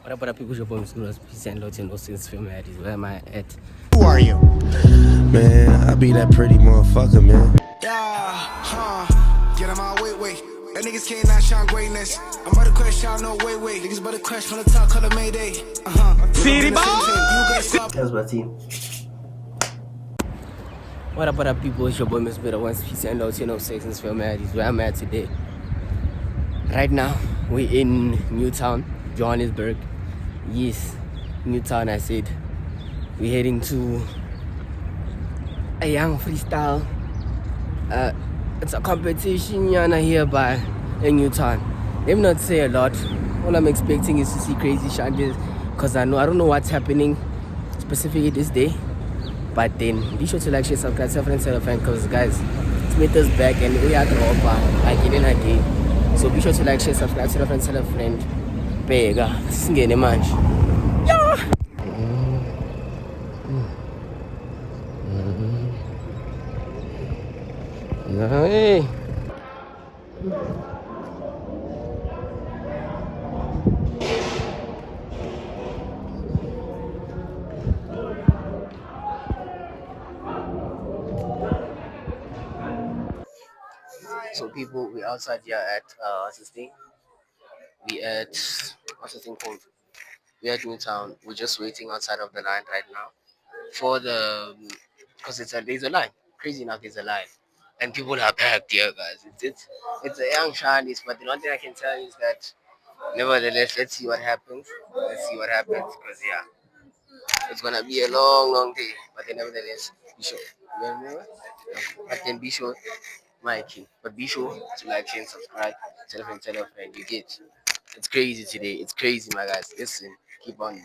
What up, people? Your boy, Peace and Lord, and also family. Where am I at? Who are you? Man, I be that pretty motherfucker, man. Get on my wait. That niggas can't not shine greatness. I'm about to crash out, no wait. Niggas about to crash from the top, color Mayday. City How's my team? What up, people? It's your boy, Miss Better Once. Peace and Lord, and also family. Where I'm at today. Right now, we're in Newtown, Johannesburg. Yes, Newtown, I said. We're heading to a young freestyle. It's a competition here by in Newtown. Let me not say a lot. All I'm expecting is to see crazy shanties, because I don't know what's happening specifically this day. But then be sure to like, share, subscribe, tell friends, tell a friend, because guys, Smith is back and we are again and again. So be sure to like, share, subscribe, tell a friend, tell a friend. Pega, singing a man. Hey. So people, we outside here at what's this thing? What's the thing called? We at Newtown. We're just waiting outside of the line right now for because there's a line. Crazy enough, there's a line, and people are packed here, guys. It's a young Chinese, but the one thing I can tell you is that nevertheless, let's see what happens. Because it's gonna be a long day. But then nevertheless, be sure. You remember? But then be sure, my king. But be sure to like, share, and subscribe. Tell a friend. You get. It's crazy today. It's crazy, my guys. Listen, keep on. Yeah.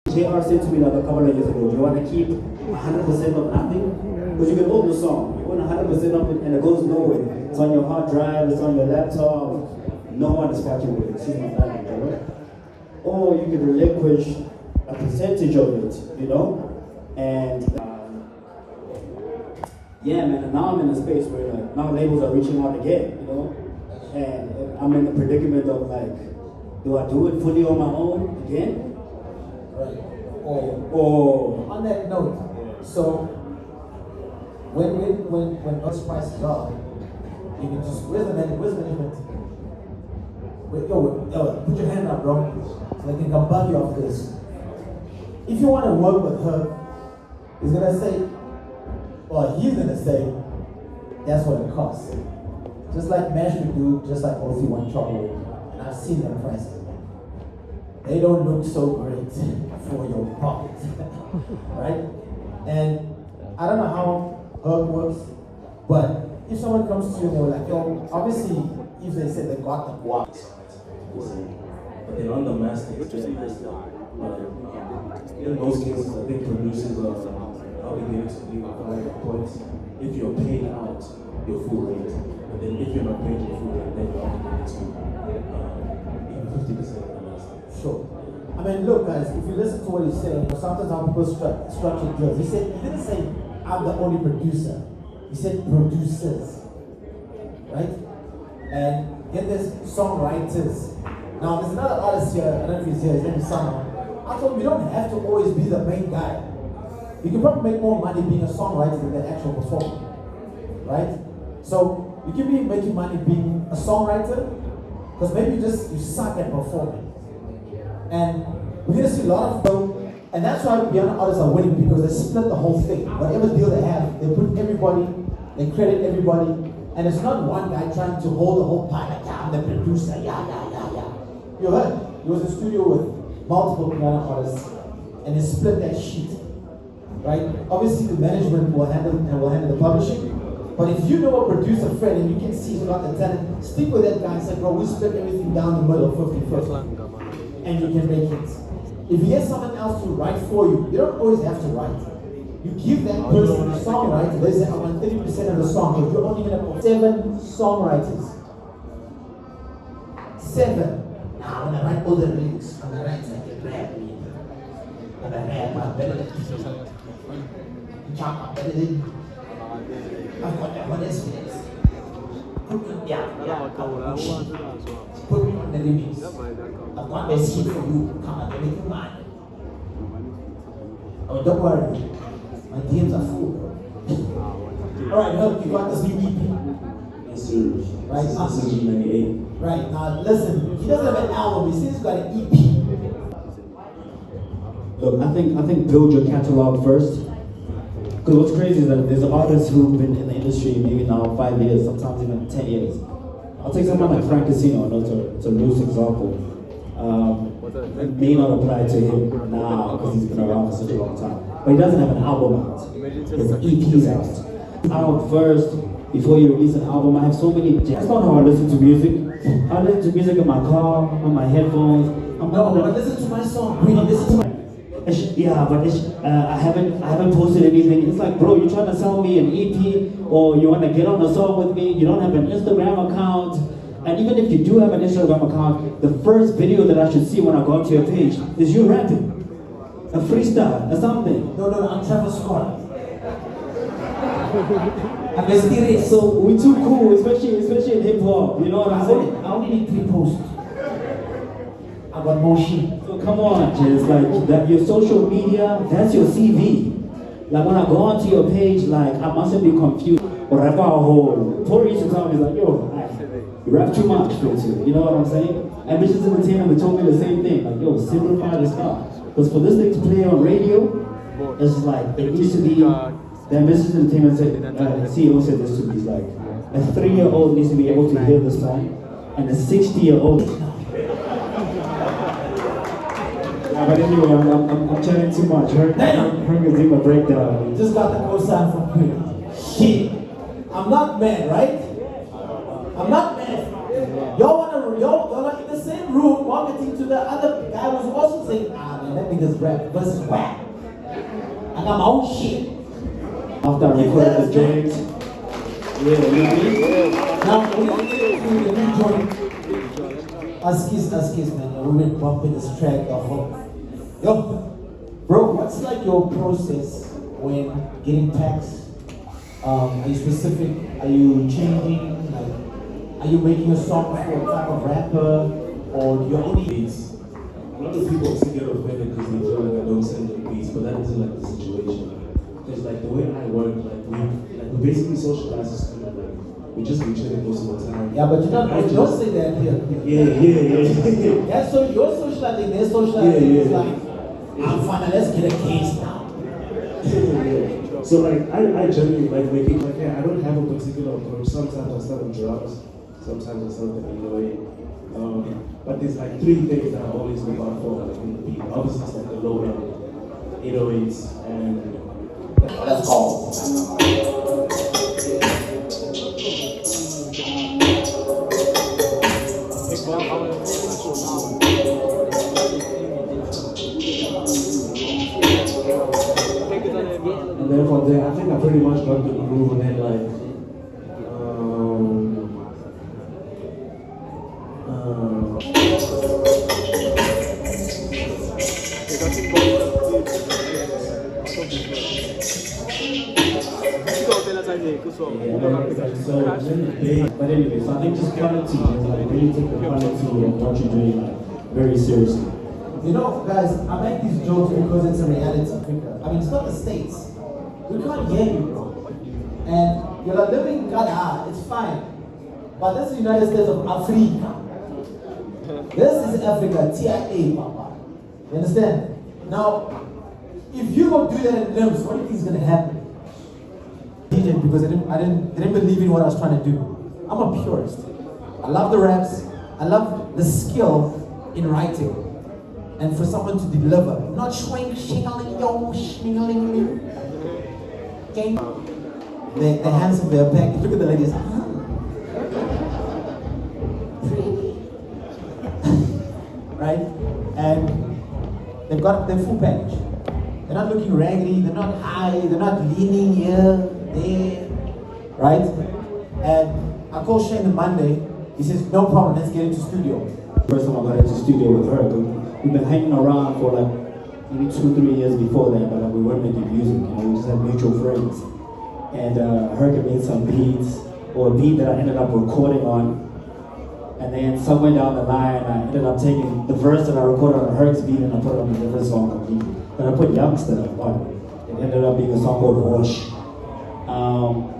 JR said to me like a couple of years ago, you want to keep 100% of nothing? Because you can hold the song, you want 100% of it and it goes nowhere. It's on your hard drive, it's on your laptop, no one is fucking with it. Excuse my language, right? Or you can relinquish a percentage of it, you know? And yeah, man, and now I'm in a space where like, now labels are reaching out again, you know? And I'm in the predicament of like, do I do it fully on my own again? Right. Or on that note, so when those prices are, you can just where's the management? Yo, put your hand up, bro. So they can come bug you off this. If you want to work with her, he's gonna say, that's what it costs. Just like Mesh would do, just like OC1 chocolate, and I've seen them prices. They don't look so great for your pocket, right? And I don't know how Herc works, but if someone comes to you and they're like, yo, obviously, if they said they got the guac, but then on the master, in those cases, I think producers are obligated to leave a points if you're paid out your full rate. But then if you're not paid your full rate, then you're obligated to even 50% of the master. Sure. I mean, look, guys, if you listen to what he's saying, sometimes how people structure deals. He didn't say, I'm the only producer. He said producers, right? And get this, songwriters. Now, there's another artist here, I don't know if he's here, his name is Sama. I told him, you don't have to always be the main guy. You can probably make more money being a songwriter than the actual performer, right? So, you can be making money being a songwriter, because maybe you suck at performing. And we're gonna see a lot of them, and that's why piano artists are winning, because they split the whole thing. Whatever deal they have, they put everybody, they credit everybody, and it's not one guy trying to hold the whole pie like, I'm the producer, yeah. You heard, he was in the studio with multiple piano artists, and they split that sheet, right? Obviously the management will handle the publishing, but if you know a producer friend and you can see he's got the talent, stick with that guy and say, bro, we split everything down the middle, 50-50. And you can make it. If you get someone else to write for you, you don't always have to write. You give that person the songwriter, they say, I want 30% of the song. If you're only going to put 7 songwriters, 7, Now, when I write all the lyrics, when I write like a rap, when I rap, I'm better than Chop, I'm better than I've got that one experience. Put me, yeah, put me on the remix. I've got the seed for you. Come on, make you mine. Oh, don't worry. My DMs are full. Alright, Herc, you got this new EP. Yes, sir. Right, This is 98. Right, now listen, he doesn't have an album, he says he's got an EP. Look, I think build your catalog first. Because what's crazy is that there's artists who've been in the industry maybe now 5 years, sometimes even 10 years. I'll take someone like Frank Casino, it's a loose example. It may not apply to him now because he's been around for such a long time. But he doesn't have an album out. His EP's out first before you release an album. I have so many. That's not how I listen to music. I listen to music in my car, on my headphones. But listen to my song. Listen to my. Yeah, but I haven't posted anything. It's like, bro, you're trying to sell me an EP or you want to get on a song with me. You don't have an Instagram account. And even if you do have an Instagram account, the first video that I should see when I go onto your page is you rapping. A freestyle, or something. No, I'm Travis Scott. I'm mysterious. So we too cool, especially in hip hop. You know what I'm saying? I only need 3 posts. I got more shit. So come on, Jez, like that your social media, that's your CV. Like when I go onto your page, like I mustn't be confused. Or rap our whole. Tori used to tell me like, yo, you rap too much, you know what I'm saying? Ambitious Entertainment, they told me the same thing. Like, yo, simplify the stuff. Because for this thing to play on radio, it's like it needs to be. The Ambitious Entertainment CEO said this to me. He's like, a 3-year-old needs to be able to hear the song, and a 60-year-old. But anyway, I'm chatting too much. Herc is doing a breakdown. Just got the co-sign from Priddy. Shit. I'm not mad, right? I'm not mad. Y'all are in the same room marketing to the other guy who's also saying, man, that nigga's rap versus whack. I got my own shit. After I recorded the joint. Yeah, you know what I mean? Now, we do the new joint. Askis, man. We've been bumping this track the whole. Yo, bro, what's like your process when getting taxed? Are you specific? Are you changing? Like, are you making a song for a type of rapper? Or do you only beats? A lot of people also get offended because they feel like I don't send them beats, but that isn't like the situation. Because like the way I work, we basically socialize as kind of like we just be chilling most of the time. yeah, but you don't say that here. Yeah. That's so your socializing, their socializing is like, I'm fine, let's get a case now. So like I generally like making like I don't have a particular approach. Sometimes I start with drums, sometimes I start with annoying. But there's like 3 things that I always look out for like in the beat. Obviously it's like the low end, 808s, and Let's go. and then from there I think I pretty much got the groove, and then like But anyway, so I think just quality, like really take the quality of what you're doing like, very seriously. You know, guys, I make these jokes because it's a reality. I mean, it's not the States. We can't hear you, bro. And you're like living in Ghana, it's fine. But this is the United States of Africa. This is Africa, TIA, papa. You understand? Now, if you don't do that in limbs, what do you think is gonna happen? DJ, because they didn't believe in what I was trying to do. I'm a purist. I love the raps. I love the skill in writing. And for someone to deliver, not swing, shingling, yo, shingling. Okay? The hands of their back. Look at the ladies. Pretty. Right? And they've got their full package. They're not looking raggedy, they're not high, they're not leaning here, there. Right? And I called Shane on Monday. He says, no problem, let's get into studio. First time I got into the studio with Herc, we've been hanging around for like maybe 2-3 years before that, but we weren't making music, you know, we just had mutual friends. And Herc had made some beats, or a beat that I ended up recording on. And then somewhere down the line, I ended up taking the verse that I recorded on Herc's beat and I put it on a different song completely. But I put Youngster on it. It ended up being a song called Wash.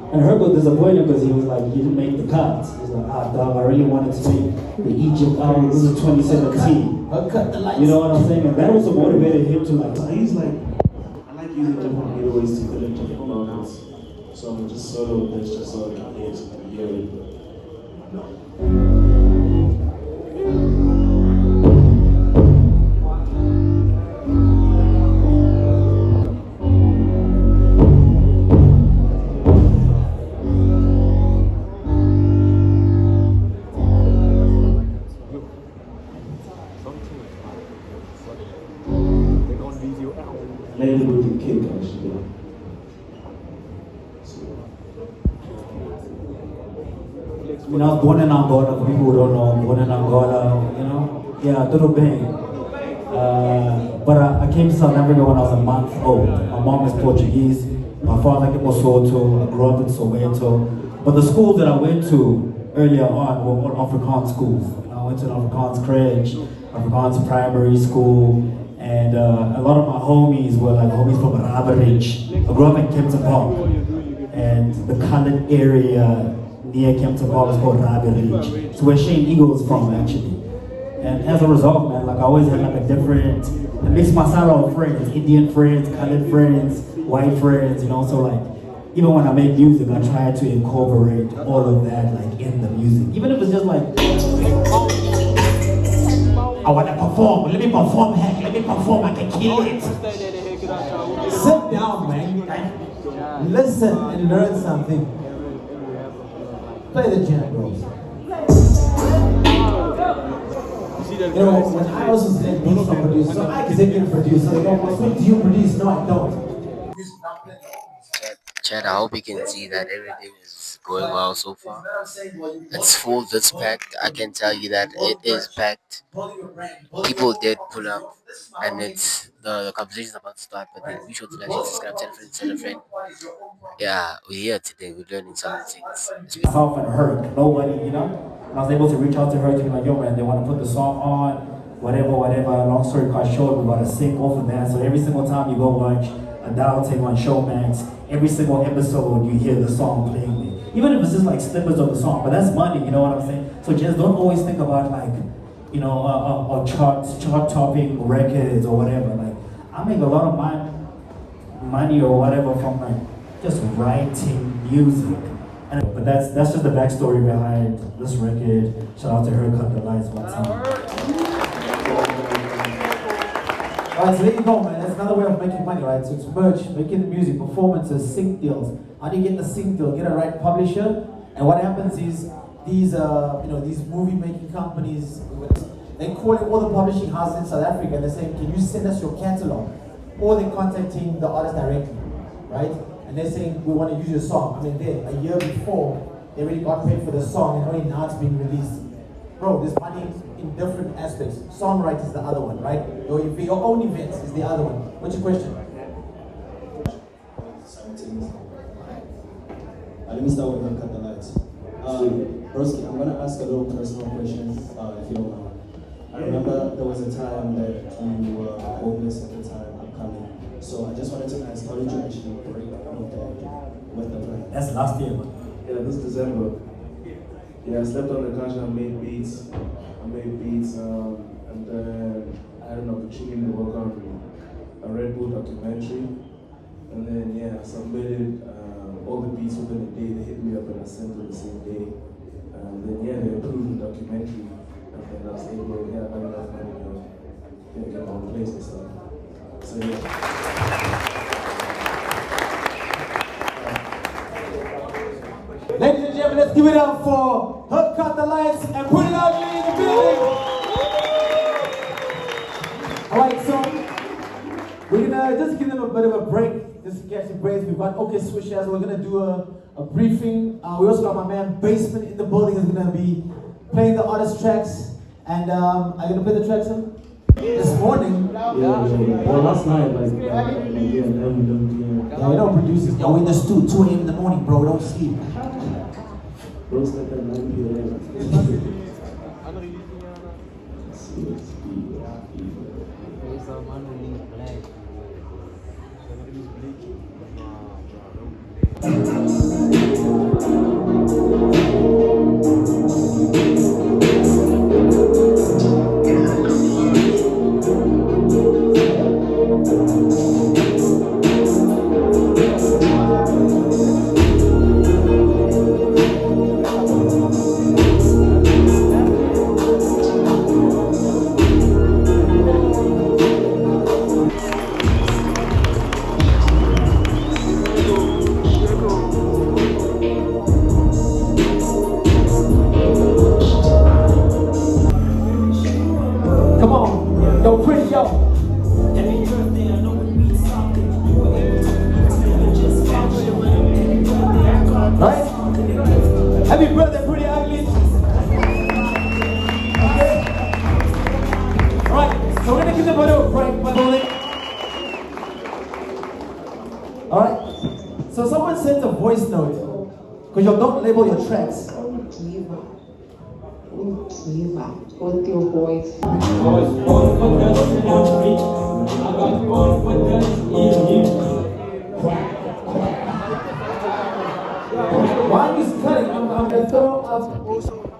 And Herc was disappointed because he was like, he didn't make the cuts. He was like, dog, I really wanted to make the Egypt album. This is 2017. You know what I'm saying? And that also motivated him to like, He's like, I like using different ways to fill in different moments. So I'm just sort of, that's just sort of here to hear it. Maybe we can kick actually. I mean, I was born in Angola, for people who don't know, I'm born in Angola, you know? Yeah, tudo bem. But I came to South Africa when I was a month old. My mom is Portuguese, my father came from Soweto, I grew up in Soweto. But the schools that I went to earlier on were all Afrikaans schools. I went to an Afrikaans crèche, Afrikaans primary school, and a lot of my homies were like homies from Raberidge. I grew up in Kempton Park, and the colored area near Kempton Park is called Raberidge. It's where Shane Eagle is from, actually. And as a result, man, like I always had like a different, it makes my style of friends, Indian friends, colored friends, white friends, you know, so like, even when I make music, I try to incorporate all of that like in the music. Even if it's just like, I wanna perform, let me perform, heck, let me perform, I can kill it. Sit down, man. Listen and learn something. Play the jam, bro. You know, when I was getting beats from producers, so I executive producer, they go, what do you produce? No, I don't. Chad, I hope you can see that everything is going well so far. It's full, it's packed. I can tell you that it is packed. People did pull up, and it's the conversation is about to start. But then be sure to like, subscribe, tell a friend, tell a friend. Yeah, we're here today. We're learning some things. Myself and Herc, nobody, you know? And I was able to reach out to her to be like, yo man, they want to put the song on, whatever. Long story cut short, we got to sync off of that. So every single time you go watch a dial tape on Showmax, every single episode you hear the song playing. Even if it's just like snippets of the song, but that's money, you know what I'm saying? So just don't always think about like, you know, chart topping records or whatever. Like, I make a lot of money or whatever from like just writing music. But that's just the backstory behind this record. Shout out to Herc, cut the lights one time. Alright, so there you go, man. That's another way of making money, right? So it's merch, making music, performances, sync deals. How do you get the sync deal? Get a right publisher, and what happens is these movie making companies, they call it all the publishing houses in South Africa, and they're saying, can you send us your catalog? Or they're contacting the artist directly, right? And they're saying, we want to use your song. I mean, a year before, they already got paid for the song, and only now it's being released. Bro, there's money in different aspects. Songwriting is the other one, right? Your own events is the other one. What's your question? Let me start with her, cut the lights. Broski, I'm going to ask a little personal question, if you don't mind. I remember there was a time that you were homeless at the time, upcoming. So I just wanted to ask, how did you actually break with the plan? That's last year, man. Yeah, this December. Yeah, I slept on the couch and I made beats. And then I had an opportunity to work on a Red Bull documentary. And then, yeah, I submitted all the beats within a day. They hit me up and I sent it the same day. And then, yeah, they approved the documentary. And then I was able, yeah, I got enough money to get my own place and stuff. So, yeah. Ladies and gentlemen, let's give it up for Herc, cut the lights and put it out in the building. Alright, so we're gonna just give them a bit of a break, just to catch the breaks. We've got OK Swish as we're gonna do a briefing. We also got my man Basement in the building is gonna be playing the artist tracks. And are you gonna play the track soon? This morning? Yeah. Well, last night, like, yeah. Yeah, we don't produce this. Yo, we in the studio 2 a.m. in the morning, bro. Don't sleep. Bro, it's like at 9 p.m. Come on. Yo, Priddy, yo. Right? Happy birthday, Priddy Ugly. Okay. Alright, so we're gonna give them a little break by bowling. Alright? So someone sent a voice note. Because you don't label your tracks. With your voice. Why are you cutting? I'm gonna throw up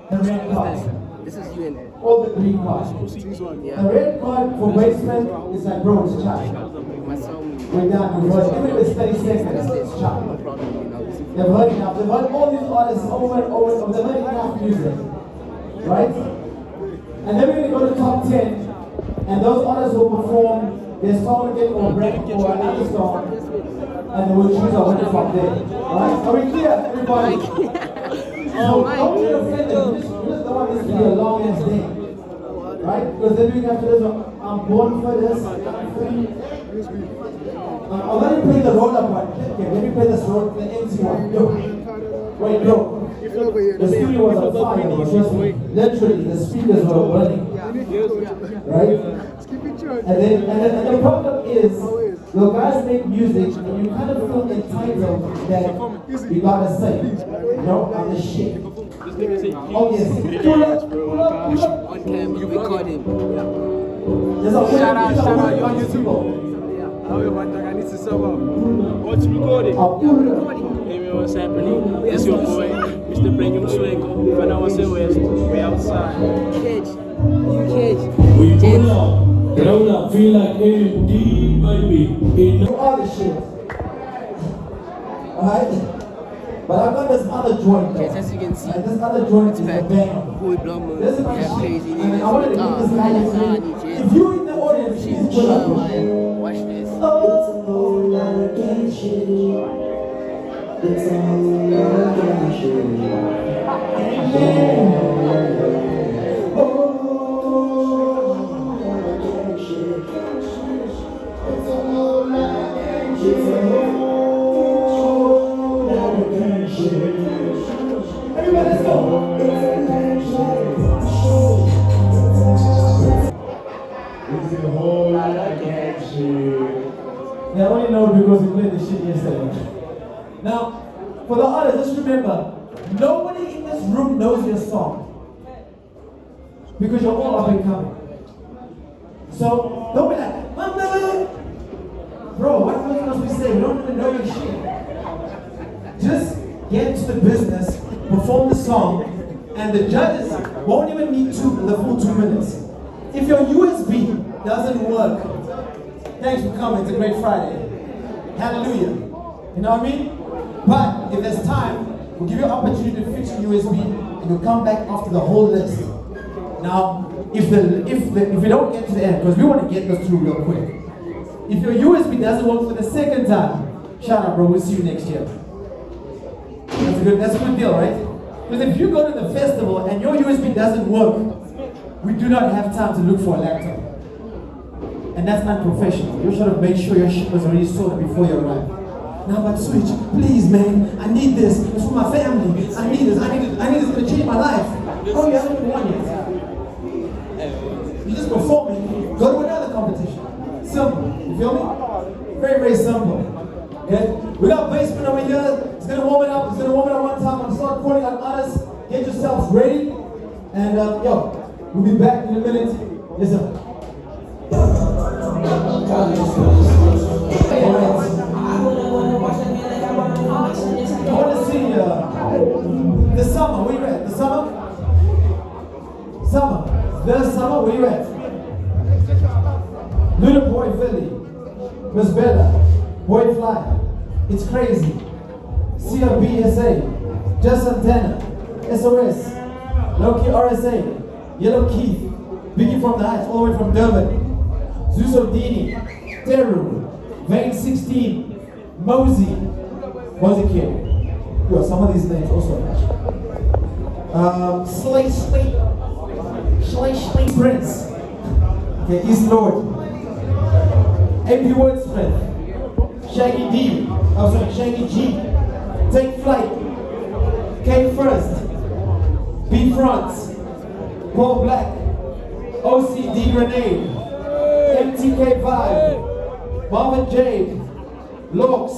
the red card. This is you and it. Or the green card. Yeah. The red card for basement is like, bro, it's chat. My song. We're done. We've heard, even if it's 30 seconds, it's chat. They've heard enough. They've heard all these artists over and over. They've heard enough music. Right? And then we're going to go to top 10. And those artists will perform their song again or break or another song. And they will choose a winner from there. Alright? Are we clear, everybody? So don't get offended. You just don't want this to be a long ass day. Right? Because then we have to listen, I'm born for this. I'll let you play the roller part. Okay, let me play this roll, the empty one. Yo. Wait, yo. The studio was on fire, but trust me, literally, the speakers were burning. Right? And the problem is, your guys make music and you kind of feel entitled that you gotta say, you know, I'm the shit. Oh yes. Pull up. On cam, you record him. There's a Shout out, you on YouTube. I need to sub up. What's recording? Hey, man, what's happening? It's your boy, Mr. Premium Swanko. When I was in West, we outside. Cage. You cage. We pull up, roll up, feel like AMD, baby. Do all this shit. Alright? But I've got this other joint though. Yes, as you can see, And this other joint is a back. banger. Who is Blummer? This is my Yeah, shit. plays in I mean, I wanted to give this guy a thing. If you in the audience, please pull up. Watch this. Oh. Everybody, let's go. Yeah, I only know because we played this shit yesterday. Now, for the artists, just remember, nobody in this room knows your song. Because you're all up and coming. So, don't be like, bro, what are we supposed to say? We don't even know your shit. Just get to the business, perform the song, and the judges won't even need the full 2 minutes. If your USB doesn't work, thanks for coming, it's a great Friday. Hallelujah. You know what I mean? But if there's time, we'll give you an opportunity to fix your USB and you'll come back after the whole list. Now, if we don't get to the end, because we want to get this through real quick. If your USB doesn't work for the second time, shout out bro, we'll see you next year. That's a good deal, right? Because if you go to the festival and your USB doesn't work, we do not have time to look for a laptop. And that's not professional. You should have made sure your shit was already sorted before you arrived. Now, but switch, please, man. I need this. It's for my family. I need this. I need this. It's gonna change my life. Oh, you haven't won yet. You're just performing. Go to another competition. Simple. You feel me? Very, very simple. Okay? We got basement over here. It's gonna warm it up. It's gonna warm it up one time. I'm gonna start calling on others. Get yourselves ready. And yo, we'll be back in a minute. Yes, sir. I want to see the summer. Where you at? The summer? Summer. The summer. Where you at? Little boy Philly. Miss Bella. Boy Fly. It's crazy. CRBSA. Just Antenna. SOS. Loki RSA. Yellow Keith. Biggie from the Heights. All the way from Durban. Zusodini. Teru. Vein 16. Mosey. Mosey Kid. Yo, some of these names also Slate Prince. Okay, East Lord. AP Wordsmith. Shaggy D. Oh, sorry, Shaggy G. Take Flight. K First. B Fronts. Paul Black. OCD Grenade. MTK Vibe. Marvin Jade. Locks.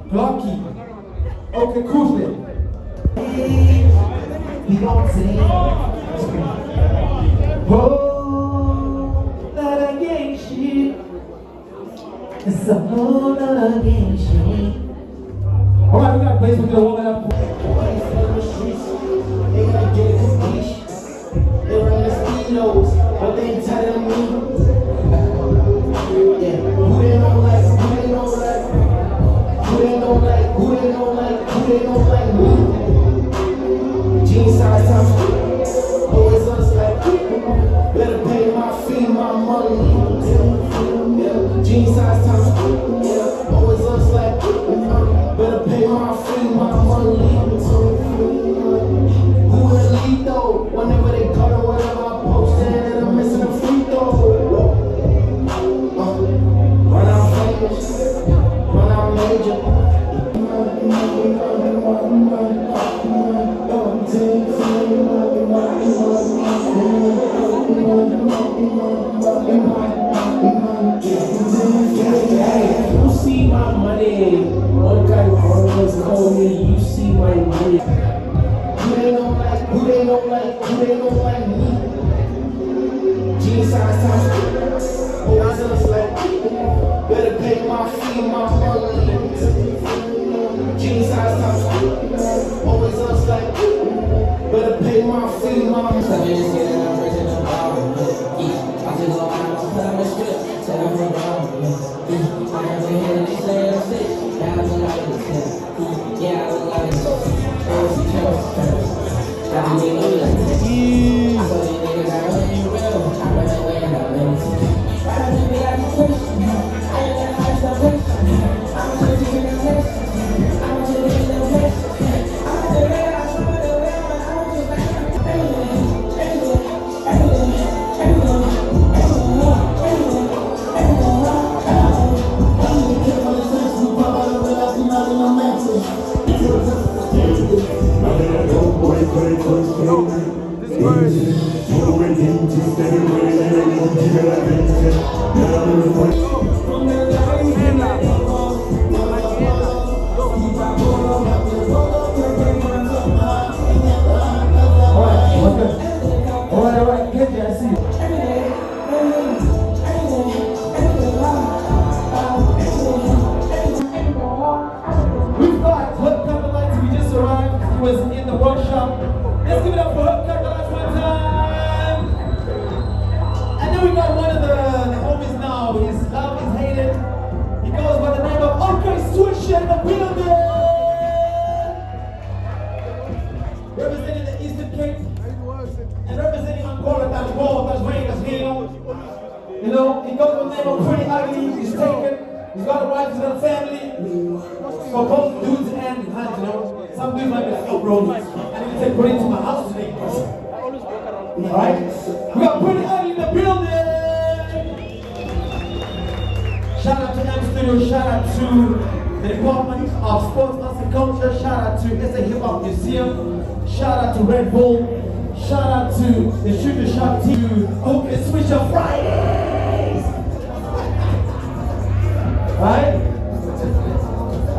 Glocky. Okay, Kuzlin. Oh, not again shit. It's a whole lot again shit. Alright, we got a place we're gonna warm it up. They gotta get it completion. They run the speedos, but they ain't telling me. Yeah, who they don't like, who they don't like, who they don't like, who they don't like, who they don't like me. Jean size times, always us like, better pay my fee, my money. Yeah, jean size times, yeah, always us like, better pay my fee, my money. Who will lead though, whenever they cut or whatever I post, and I'm missing a free throw. Run out famous, run out major. You see my money, one guy always call me, you see my money. Who they don't like, who they don't like, who they don't like me. Jean size times, always us like, better pay my fee, my money. Jean size times, always us like, better pay my fee, my money. You know, he goes with the name of Priddy Ugly, he's taken, he's got a right to the family. For both dudes and hands, you know. Some dudes might be like, oh bro, I need to take Priddy to my house today. Alright? We got Priddy Ugly in the building! Shout out to M Studio, shout out to the Department of Sports, Arts and Culture, shout out to SA Hip Hop Museum, shout out to Red Bull, shout out to the Shoot the Shot team who can switch up Fridays. Right?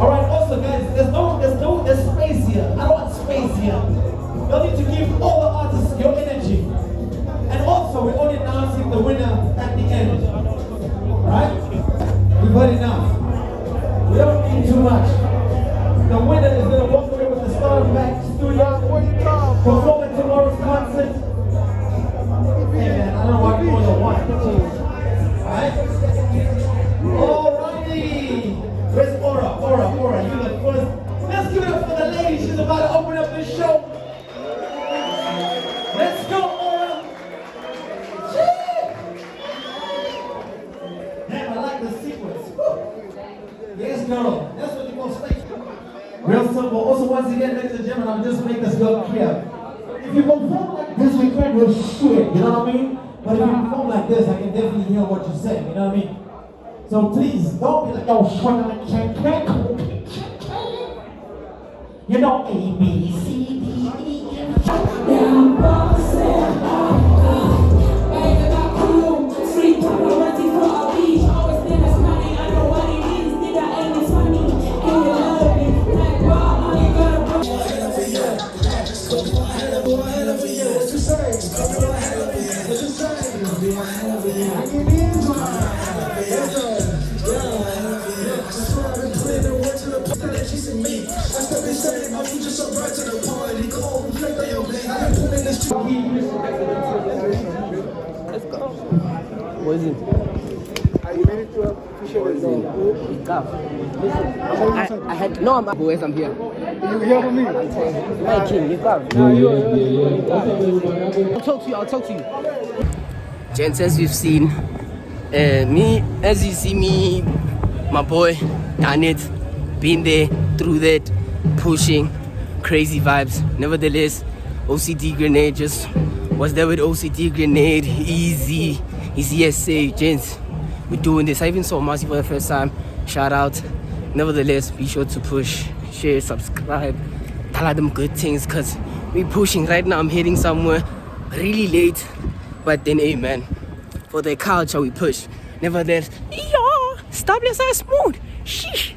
Alright, also guys, there's space here. I don't want space here. You need to give all the artists your energy. And also, we're only announcing the winner at the end. Right? We've heard enough. We don't need too much. The winner is going to walk away with the Star Back Studio, performing tomorrow's concert. Hey man, I don't know why people don't want it. Alright? Alrighty! Where's Aura? Aura, you look first. Let's give it up for the lady. She's about to open up this show. Let's go, Aura! Damn, I like the sequence. Woo. Yes, girl. That's what you're going to say. Real simple. Also, once again, ladies and gentlemen, I'll just make this real clear. If you perform like this, we can't do shit, you know what I mean? But if you perform like this, I can definitely hear what you're saying, you know what I mean? So please, don't be like, oh, you know, A, B, C, D, E, F, What is it? Are you ready to officially go? I had no. I'm boys. I'm here. You here for me? Hey King, you come. I'll talk to you. Gents, as you've seen, as you see me, my boy, done it, been there, through that, pushing, crazy vibes. Nevertheless, OCD Grenade just was there with OCD Grenade, Ezzy.sa, gents. We're doing this. I even saw Marcy for the first time. Shout out. Nevertheless, be sure to push, share, subscribe, tell them good things, because we're pushing right now. I'm heading somewhere really late, but then amen. For the culture we push. Nevertheless, yeah, stop, let's smooth. Sheesh.